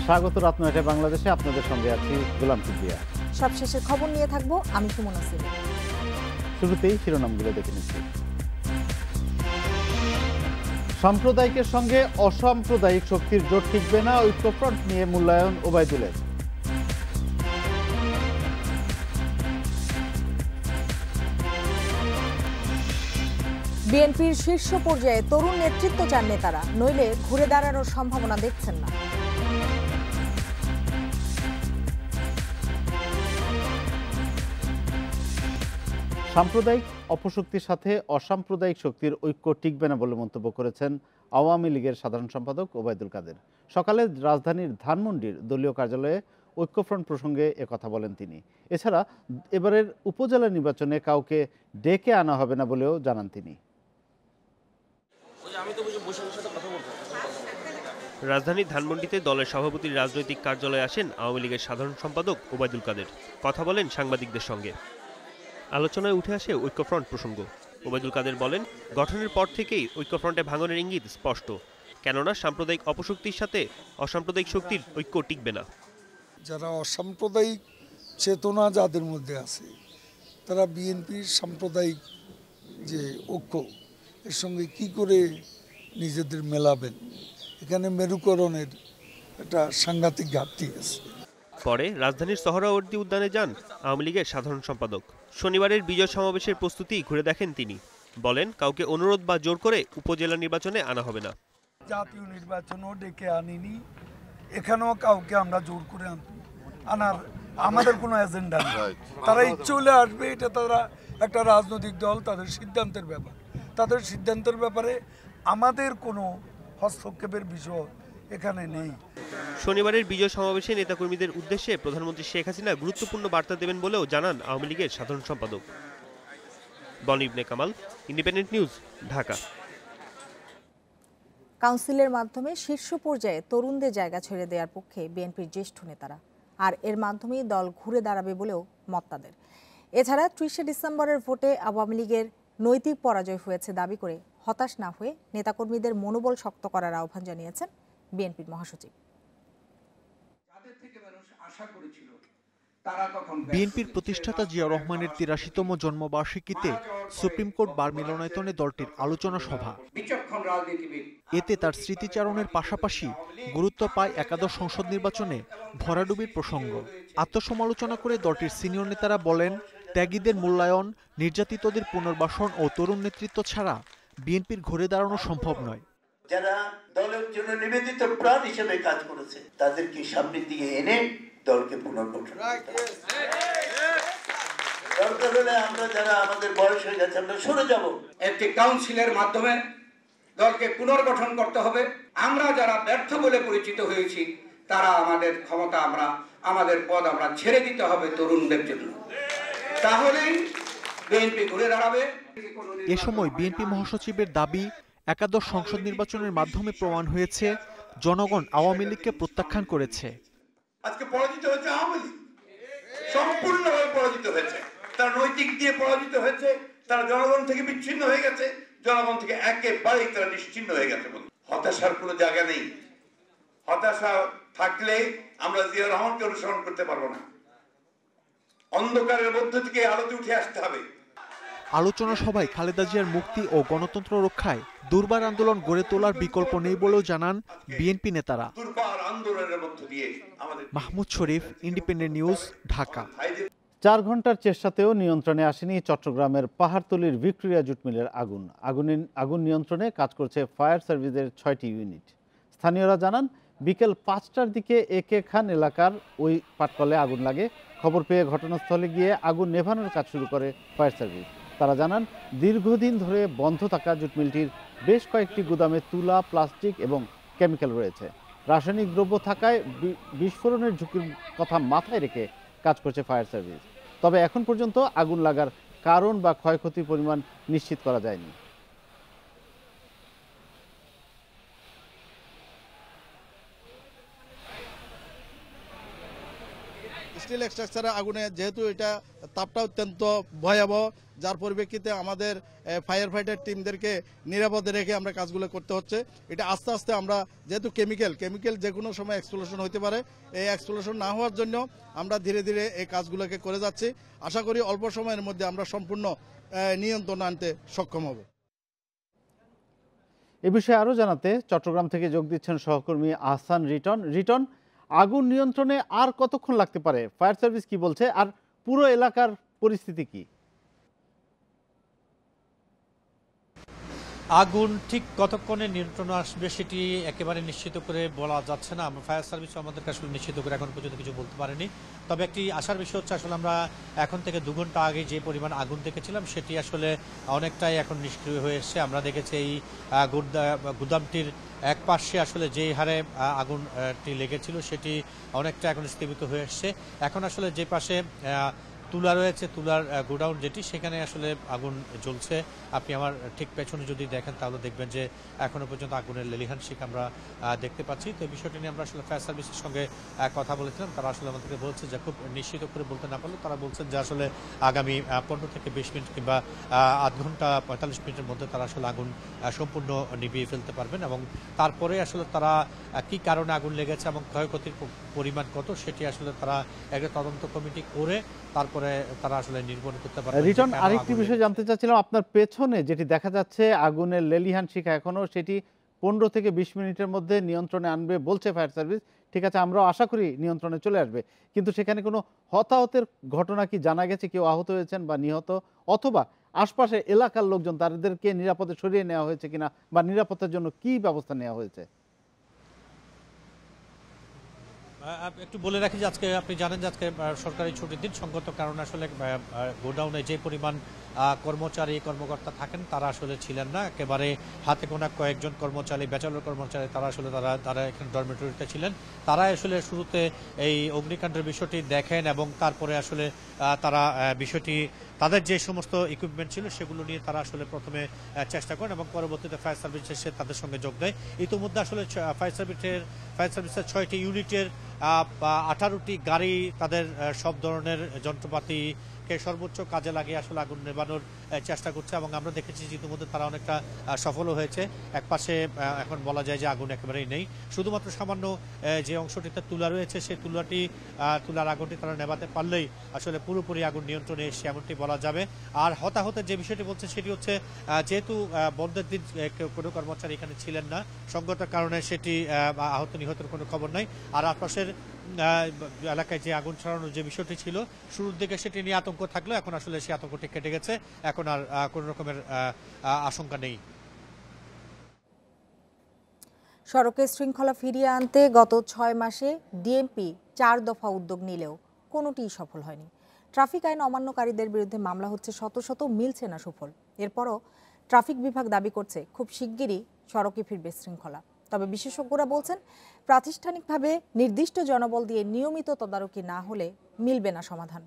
স্বাগত রাত ৯টায় বাংলাদেশে, আপনাদের সঙ্গে আছি গোলাম কিবরিয়া। সবশেষের খবর নিয়ে থাকবো আমি সুমন আসিফ। শুরুতেই শিরোনামগুলো দেখে নিচ্ছি। সাম্প্রদায়িকের সঙ্গে অসাম্প্রদায়িক শক্তির জোট টিকবে না, ঐক্যফ্রন্ট নিয়ে মূল্যায়ন ওবায়দুলের। বিএনপির শীর্ষ পর্যায়ে তরুণ নেতৃত্ব চান নেতারা, নইলে ঘুরে দাঁড়ানোর সম্ভাবনা দেখছেন না। সাম্প্রদায়িক অপশক্তির সাথে অসাম্প্রদায়িক শক্তির ঐক্য টিকবে না বলে মন্তব্য করেছেন আওয়ামী লীগের সাধারণ সম্পাদক ওবায়দুল কাদের। সকালে রাজধানীর ধানমন্ডির দলীয় কার্যালয়ে ঐক্যফ্রন্ট প্রসঙ্গে একথা বলেন তিনি। এছাড়া এবারের উপজেলা নির্বাচনে কাউকে ডেকে আনা হবে না বলেও জানান তিনি। রাজধানীর ধানমন্ডিতে দলের সভাপতির রাজনৈতিক কার্যালয়ে আসেন আওয়ামী লীগের সাধারণ সম্পাদক ওবায়দুল কাদের। কথা বলেন সাংবাদিকদের সঙ্গে। আলোচনায় উঠে আসে ঐক্যফ্রন্ট প্রসঙ্গ। ওবায়দুল কাদের বলেন, গঠনের পর থেকেই ঐক্যফ্রন্টে ভাঙনের ইঙ্গিত স্পষ্ট, কেননা সাম্প্রদায়িক অপশক্তির সাথে অসাম্প্রদায়িক শক্তির ঐক্য টিকবে না। যারা অসাম্প্রদায়িক চেতনা যাদের মধ্যে আছে, তারা বিএনপির সাম্প্রদায়িক যে ঐক্য, এর সঙ্গে কি করে নিজেদের মেলাবেন? এখানে মেরুকরণের একটা সাংঘাতিক ঘাটতি আছে। পরে রাজধানীর সোহরাওয়ার্দী উদ্যানে যান আওয়ামী লীগের সাধারণ সম্পাদক। শনিবারের বিজয় সমাবেশের প্রস্তুতি ঘুরে দেখেন তিনি। বলেন, কাউকে অনুরোধ বা জোর করে উপজেলা নির্বাচনে আনা হবে না। জাতীয় নির্বাচনও ডেকে আনিনি, এখানেও কাউকে আমরা জোর করে আনার আমাদের কোনো এজেন্ডা নেই। তারা ইচ্ছে হলে আসবে, এটা তারা একটা রাজনৈতিক দল, তাদের সিদ্ধান্তের ব্যাপার। তাদের সিদ্ধান্তের ব্যাপারে আমাদের কোনো হস্তক্ষেপের বিষয় এখানে নেই। শনিবারের বিজয় সমাবেশে নেতাকর্মীদের উদ্দেশ্যে প্রধানমন্ত্রী শেখ হাসিনা গুরুত্বপূর্ণ বার্তা দেবেন বলেও জানান আওয়ামী লীগের সাধারণ সম্পাদক। বনি ইবনে কামাল, ইন্ডিপেন্ডেন্ট নিউজ, ঢাকা। কাউন্সিলের মাধ্যমে শীর্ষ পর্যায়ে তরুণদের জায়গা ছেড়ে দেওয়ার পক্ষে বিএনপির জ্যেষ্ঠ নেতারা, আর এর মাধ্যমেই দল ঘুরে দাঁড়াবে বলেও মত তাদের। এছাড়া ৩০শে ডিসেম্বরের ভোটে আওয়ামী লীগের নৈতিক পরাজয় হয়েছে দাবি করে হতাশ না হয়ে নেতাকর্মীদের মনোবল শক্ত করার আহ্বান জানিয়েছেন বিএনপির মহাসচিব। বিএনপির প্রতিষ্ঠাতা জিয়াউর রহমানের ৮৩তম জন্মবার্ষিকীতে সুপ্রিম কোর্ট বার মিলনায়তনে দলটির আলোচনা সভা। এতে তার স্মৃতিচারণের পাশাপাশি গুরুত্ব পায় একাদশ সংসদ নির্বাচনে ভরাডুবির প্রসঙ্গ। আত্মসমালোচনা করে দলটির সিনিয়র নেতারা বলেন, ত্যাগীদের মূল্যায়ন, নির্যাতিতদের পুনর্বাসন ও তরুণ নেতৃত্ব ছাড়া বিএনপির ঘুরে দাঁড়ানো সম্ভব নয়। যারা দলের জন্য নিবেদিত প্রাণ হিসেবে কাজ করেছে, তাদেরকে সামনের দিকে এনে দলকে পুনর্গঠন দরকার হলে আমরা যারা আমাদের বয়স হয়ে গেছে আমরা সরে যাব। একটি কাউন্সিলের মাধ্যমে দলকে পুনর্গঠন করতে হবে। আমরা যারা ব্যর্থ বলে পরিচিত হয়েছি, তারা আমাদের ক্ষমতা, আমাদের পদ আমরা ছেড়ে দিতে হবে তরুণদের জন্য, তাহলেই বিএনপি ঘুরে দাঁড়াবে। এ সময় বিএনপি মহাসচিবের দাবি, একাদশ সংসদ নির্বাচনের মাধ্যমে প্রমাণ হয়েছে জনগণ আওয়ামী লীগকে প্রত্যাখ্যান করেছে। আজকে পরাজিত হয়েছে আওয়ামী লীগ, সম্পূর্ণভাবে পরাজিত হয়েছে। তারা নৈতিক দিয়ে পরাজিত হয়েছে, তারা জনগণ থেকে বিচ্ছিন্ন হয়ে গেছে, জনগণ থেকে একেবারেই তারা নিশ্চিন্ন হয়ে গেছে। হতাশার কোনো জায়গা নেই। হতাশা থাকলে আমরা জিয়াউর রহমানকে অনুসরণ করতে পারবো না। অন্ধকারের মধ্য থেকে আলোতে উঠে আসতে হবে। আলোচনা সভায় খালেদা জিয়ার মুক্তি ও গণতন্ত্র রক্ষায় দুর্বার আন্দোলন গড়ে তোলার বিকল্প নেই বলেও জানান বিএনপি নেতারা। মাহমুদ শরীফ, ইন্ডিপেন্ডেন্ট নিউজ, ঢাকা। ৪ ঘন্টার চেষ্টাতেও নিয়ন্ত্রণে আসেনি চট্টগ্রামের পাহাড়তলীর ভিক্টোরিয়া জুট মিলের আগুন। আগুন নিয়ন্ত্রণে কাজ করছে ফায়ার সার্ভিসের ৬টি ইউনিট। স্থানীয়রা জানান, বিকেল ৫টার দিকে একে খান এলাকার ওই পাটকলে আগুন লাগে। খবর পেয়ে ঘটনাস্থলে গিয়ে আগুন নেভানোর কাজ শুরু করে ফায়ার সার্ভিস। তারা জানান, দীর্ঘদিন ধরে বন্ধ থাকা জুট মিলটির বেশ কয়েকটি গুদামে তুলা, প্লাস্টিক এবং কেমিক্যাল রয়েছে। রাসায়নিক দ্রব্য থাকায় বিস্ফোরণের ঝুঁকির কথা মাথায় রেখে কাজ করছে ফায়ার সার্ভিস। তবে এখন পর্যন্ত আগুন লাগার কারণ বা ক্ষয়ক্ষতির পরিমাণ নিশ্চিত করা যায়নি। স্টিল স্টিল স্ট্রাকচারে আগুনে যেহেতু এটা তাপটা অত্যন্ত ভয়াবহ, যার পরিপ্রেক্ষিতে আমাদের ফায়ার ফাইটার টিমদেরকে নিরাপদে রেখে আমরা কাজগুলো করতে হচ্ছে। এটা আস্তে আস্তে আমরা যেহেতু কেমিক্যাল যে কোনো সময় এক্সপ্লোশন হতে পারে, এই এক্সপ্লোশন না হওয়ার জন্য আমরা ধীরে ধীরে এই কাজগুলোকে করে যাচ্ছি। আশা করি অল্প সময়ের মধ্যে আমরা সম্পূর্ণ নিয়ন্ত্রণ আনতে সক্ষম হব। এ বিষয়ে আরও জানাতে চট্টগ্রাম থেকে যোগ দিচ্ছেন সহকর্মী আহসান রিটন। আগুন নিয়ন্ত্রণে আর কতক্ষণ লাগতে পারে, ফায়ার সার্ভিস কি বলছে, আর পুরো এলাকার পরিস্থিতি কি? আগুন ঠিক কতক্ষণে নিয়ন্ত্রণে আসবে সেটি একেবারে নিশ্চিত করে বলা যাচ্ছে না। আমরা ফায়ার সার্ভিস আমাদেরকে আসলে নিশ্চিত করে এখন পর্যন্ত কিছু বলতে পারেনি। তবে একটি আশার বিষয় হচ্ছে আসলে আমরা এখন থেকে 2 ঘন্টা আগে যে পরিমাণ আগুন দেখেছিলাম সেটি আসলে অনেকটাই এখন নিষ্ক্রিয় হয়ে এসছে। আমরা দেখেছি এই গুদামটির এক পাশে আসলে যে হারে আগুনটি লেগেছিল সেটি অনেকটা এখন স্থিমিত হয়ে এসছে। এখন আসলে যে পাশে তুলা রয়েছে, তুলার গোডাউন যেটি, সেখানে আসলে আগুন জ্বলছে। আপনি আমার ঠিক পেছনে যদি দেখেন তাহলে দেখবেন যে এখনো পর্যন্ত আগুনের লেলিহান শিখ আমরা দেখতে পাচ্ছি। তো এই বিষয়টি নিয়ে আমরা আসলে ফায়ার সার্ভিসের সঙ্গে কথা বলেছিলাম। তারা আসলে আমাদেরকে বলছে যে খুব নিশ্চিত করে বলতে না পারলেও তারা বলছেন যে আসলে আগামী 15 থেকে 20 মিনিট কিংবা আধ ঘন্টা 45 মিনিটের মধ্যে তারা আসলে আগুন সম্পূর্ণ নিভিয়ে ফেলতে পারবেন, এবং তারপরে আসলে তারা কি কারণে আগুন লেগেছে এবং ক্ষয়ক্ষতির পরিমাণ কত সেটি আসলে তারা একটা তদন্ত কমিটি করে তারপরে তারা আসলে নির্মাণ করতে পারবে। রিটন, আরেকটি বিষয় জানতে চাচ্ছিলাম, আপনার পেছনে যেটি দেখা যাচ্ছে আগুনের লেলিহান শিখা, এখনো সেটি 15 থেকে 20 মিনিটের মধ্যে নিয়ন্ত্রণে আনবে বলছে ফায়ার সার্ভিস। ঠিক আছে, আমরাও আশা করি নিয়ন্ত্রণে চলে আসবে, কিন্তু সেখানে কোনো হতাহতের ঘটনা কি জানা গেছে? কেউ আহত হয়েছেন বা নিহত, অথবা আশপাশে এলাকার লোকজন তাদেরকে নিরাপদে সরিয়ে নেওয়া হয়েছে কিনা, বা নিরাপত্তার জন্য কি ব্যবস্থা নেওয়া হয়েছে? একটু বলে রাখি যে আজকে আপনি জানেন যে আজকে সরকারি ছুটির দিন। সঙ্গত কারণে আসলে গোডাউনে যে পরিমাণ কর্মকর্তা থাকেন তারা আসলে ছিলেন না। একেবারে হাতে গোনা কয়েকজন কর্মচারী, ব্যাচেলর কর্মচারী, তারা আসলে তারা এখানে ডরমেটরিতে ছিলেন। তারা আসলে শুরুতে এই অগ্নিকাণ্ডের বিষয়টি দেখেন এবং তারপরে আসলে তারা বিষয়টি তাদের যে সমস্ত ইকুইপমেন্ট ছিল সেগুলো নিয়ে তারা আসলে প্রথমে চেষ্টা করেন এবং পরবর্তীতে ফায়ার সার্ভিস এসে তাদের সঙ্গে যোগ দেয়। ইতিমধ্যে আসলে ফায়ার সার্ভিসের 6টি ইউনিটের 18টি গাড়ি তাদের সব ধরনের যন্ত্রপাতিকে সর্বোচ্চ কাজে লাগিয়ে আসলে আগুন নেভানোর চেষ্টা করছে, এবং আমরা দেখেছি যে ইতিমধ্যে তারা অনেকটা সফলও হয়েছে। একপাশে এখন বলা যায় যে আগুন একেবারেই নেই, শুধুমাত্র সামান্য যে অংশটিতে তুলা রয়েছে সেই তুলার আগুনটি তারা নেভাতে পারলেই আসলে পুরোপুরি আগুন নিয়ন্ত্রণে এসে এমনটি বলা যাবে। আর হতাহতের যে বিষয়টি বলছে সেটি হচ্ছে যেহেতু বন্ধের দিন কোনো কর্মচারী এখানে ছিলেন না, সঙ্গত কারণে সেটি আহত নিহতের কোনো খবর নাই। আর আশপাশের এলাকায় যে আগুন ছড়ানোর যে বিষয়টি ছিল শুরুর দিকে সেটি নিয়ে আতঙ্ক থাকলেও এখন আসলে সেই আতঙ্কটি কেটে গেছে, এখন আর কোনো রকমের আশঙ্কা নেই। সড়কে শৃঙ্খলা ফিরিয়ে আনতে গত 6 মাসে ডিএমপি 4 দফা উদ্যোগ নিলেও কোনোটিই সফল হয়নি। ট্রাফিক আইন অমান্যকারীদের বিরুদ্ধে মামলা হচ্ছে, শত শত মিলছে না সুফল। এরপরও ট্রাফিক বিভাগ দাবি করছে খুব শিগগিরই সড়কে ফিরবে শৃঙ্খলা। তবে বিশেষজ্ঞরা বলছেন প্রাতিষ্ঠানিকভাবে নির্দিষ্ট জনবল দিয়ে নিয়মিত তদারকি না হলে মিলবে না সমাধান।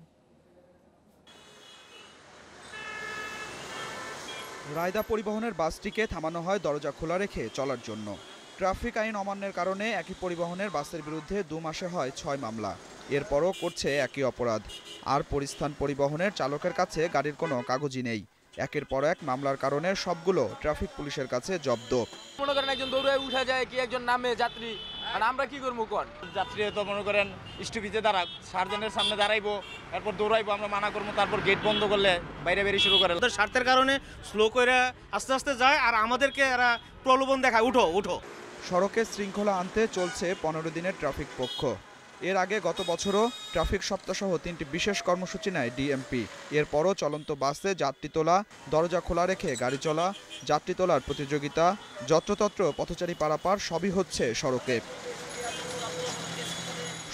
রায়দা পরিবহনের বাসটিকে থামানো হয় দরজা খোলা রেখে চলার জন্য। ট্রাফিক আইন অমান্যের কারণে একই পরিবহনের বাসের বিরুদ্ধে 2 মাসে হয় 6 মামলা। এরপরও করছে একই অপরাধ। আর পরিস্থান পরিবহনের চালকের কাছে গাড়ির কোনো কাগজই নেই। একের পর এক মামলার কারণে সবগুলো ট্রাফিক পুলিশের কাছে জব্দ। মনে করেন একজন দৌড়ে উঠে যায়, কি একজন নামে যাত্রী, আর আমরা কি করবো কোন যাত্রী তো মনে করেন স্টপিজে দাঁড়া সার্জেন্টের সামনে দাঁড়াইবো, এরপর দৌড়াইবো, আমরা মানা করবো, তারপর গেট বন্ধ করলে বাইরে বেরিয়ে শুরু করে। ওদের স্বার্থের কারণে স্লো করে আস্তে আস্তে যায় আর আমাদেরকে এরা প্রলোভন দেখায় উঠো উঠো। সড়কে শৃঙ্খলা আনতে চলছে 15 দিনের ট্রাফিক পক্ষ। এর আগে গত বছরও ট্রাফিক সপ্তাহসহ 3টি বিশেষ কর্মসূচি নেয় ডিএমপি। এরপরও চলন্ত বাসে যাত্রী তোলা, দরজা খোলা রেখে গাড়ি চলা, যাত্রী তোলার প্রতিযোগিতা, যত্রতত্র পথচারী পারাপার সবই হচ্ছে সড়কে।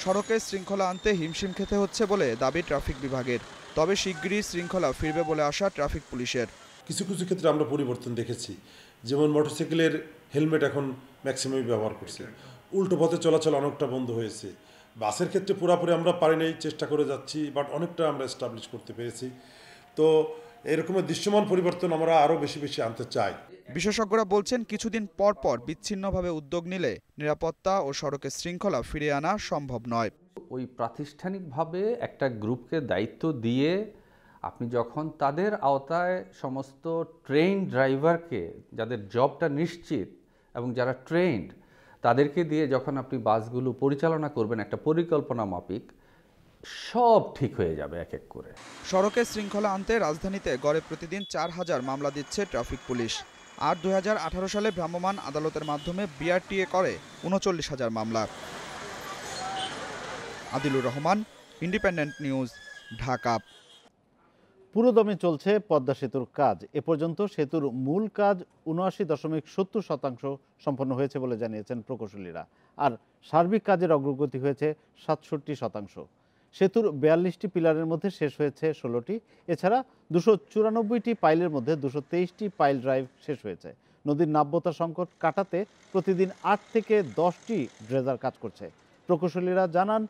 সড়কে শৃঙ্খলা আনতে হিমশিম খেতে হচ্ছে বলে দাবি ট্রাফিক বিভাগের। তবে শিগগিরই শৃঙ্খলা ফিরবে বলে আশা ট্রাফিক পুলিশের। কিছু কিছু ক্ষেত্রে আমরা পরিবর্তন দেখেছি, যেমন মোটরসাইকেলের হেলমেট এখন ম্যাক্সিমাম ব্যবহার করছে, উল্টো পথে চলাচল অনেকটা বন্ধ হয়েছে। বাসের ক্ষেত্রে পুরোপুরি আমরা পারি নাই, চেষ্টা করে যাচ্ছি, বাট অনেকটা আমরা এস্টাবলিশ করতে পেরেছি। তো এরকমের দৃশ্যমান পরিবর্তন আমরা আরও বেশি বেশি আনতে চাই। বিশেষজ্ঞরা বলছেন কিছুদিন পর পর বিচ্ছিন্নভাবে উদ্যোগ নিলে নিরাপত্তা ও সড়কের শৃঙ্খলা ফিরিয়ে আনা সম্ভব নয়। ওই প্রাতিষ্ঠানিকভাবে একটা গ্রুপকে দায়িত্ব দিয়ে আপনি যখন তাদের আওতায় সমস্ত ট্রেন ড্রাইভারকে, যাদের জবটা নিশ্চিত এবং যারা ট্রেন্ড, তাদেরকে দিয়ে যখন আপনি বাসগুলো পরিচালনা করবেন একটা পরিকল্পনা মাফিক, সব ঠিক হয়ে যাবে এক এক করে। সড়কে শৃঙ্খলা আনতে রাজধানীতে গড়ে প্রতিদিন 4000 মামলা দিচ্ছে ট্রাফিক পুলিশ। আর 2018 সালে ভ্রাম্যমাণ আদালতের মাধ্যমে বিআরটিএ করে 39,000 মামলা। Adilur Rahman, independent news, Dhaka. পুরোদমে চলছে পদ্মা সেতুর কাজ। এ পর্যন্ত সেতুর মূল কাজ 79.70% সম্পন্ন হয়েছে বলে জানিয়েছেন প্রকৌশলীরা, আর সার্বিক কাজের অগ্রগতি হয়েছে 67%। সেতুর 42টি পিলারের মধ্যে শেষ হয়েছে 16টি। এছাড়া 294টি পাইলের মধ্যে 223টি পাইল ড্রাইভ শেষ হয়েছে। নদীর নাব্যতা সংকট কাটাতে প্রতিদিন 8 থেকে 10টি ড্রেজার কাজ করছে। প্রকৌশলীরা জানান,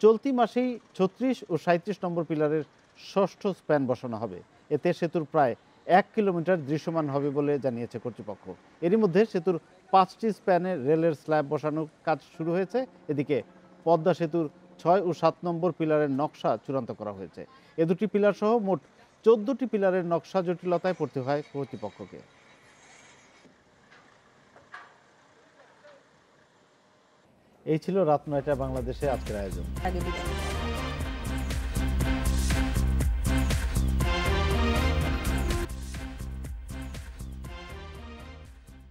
চলতি মাসেই 36 ও 37 নম্বর পিলারের ষষ্ঠ স্প্যান বসানো হবে। এতে সেতুর প্রায় 1 কিলোমিটার দৃশ্যমান হবে বলে জানিয়েছে কর্তৃপক্ষ। এরই মধ্যে সেতুর 5টি স্প্যানে রেলের স্ল্যাব বসানোর কাজ শুরু হয়েছে। এদিকে পদ্মা সেতুর 6 ও 7 নম্বর পিলারের নকশা চূড়ান্ত করা হয়েছে। এ দুটি পিলার সহ মোট 14টি পিলারের নকশা জটিলতায় পড়তে হয় কর্তৃপক্ষকে। এই ছিল রাত 9টায় বাংলাদেশে আজকের আয়োজন।